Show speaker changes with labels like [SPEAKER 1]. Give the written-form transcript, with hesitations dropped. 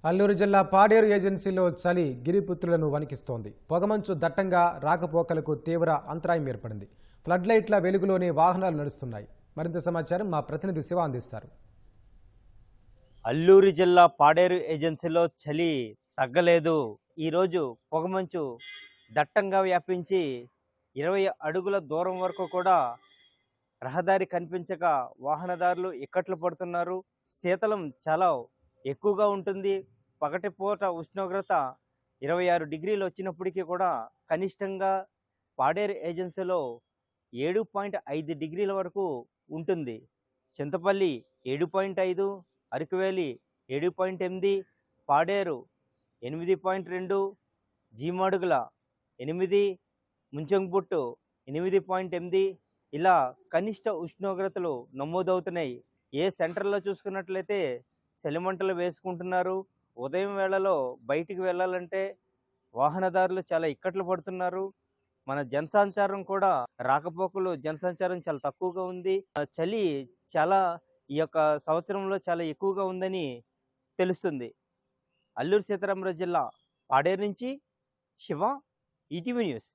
[SPEAKER 1] అల్లూరు జిల్లా పాడేరు ఏజెన్సీలో చలి గిరిపుత్రులను వణికిస్తోంది. పొగమంచు దట్టంగా రాకపోకలకు తీవ్ర అంతరాయం ఏర్పడింది. ఫ్లడ్ లైట్ల వెలుగులోనే వాహనాలు నడుస్తున్నాయి. మరింత సమాచారం మా ప్రతినిధి శివ అందిస్తారు.
[SPEAKER 2] అల్లూరు జిల్లా పాడేరు ఏజెన్సీలో చలి తగ్గలేదు. ఈరోజు పొగమంచు దట్టంగా వ్యాపించి 20 అడుగుల దూరం వరకు కూడా రహదారి కనిపించక వాహనదారులు ఇక్కట్లు పడుతున్నారు. శీతలం చాలా ఎక్కువగా ఉంటుంది. పగటిపూట ఉష్ణోగ్రత 26 డిగ్రీలు వచ్చినప్పటికీ కూడా కనిష్టంగా పాడేరు ఏజెన్సీలో 7.5 డిగ్రీల వరకు ఉంటుంది. చింతపల్లి 7.5, అరకువేలి 7.8, పాడేరు 8.2, జీమాడుగుల 8, ముంచంగుపుట్టు 8.8 ఇలా కనిష్ట ఉష్ణోగ్రతలు నమోదవుతున్నాయి. ఏ సెంటర్లో చూసుకున్నట్లయితే చలిమంటలు వేసుకుంటున్నారు. ఉదయం వేళలో బయటికి వెళ్ళాలంటే వాహనదారులు చాలా ఇక్కట్లు పడుతున్నారు. మన జనసంచారం కూడా రాకపోకలు జనసంచారం చాలా తక్కువగా ఉంది. చలి చాలా ఈ యొక్క సంవత్సరంలో చాలా ఎక్కువగా ఉందని తెలుస్తుంది. అల్లూరు సీతారామరాజు జిల్లా పాడేరు నుంచి శివ, ఈటీవీ న్యూస్.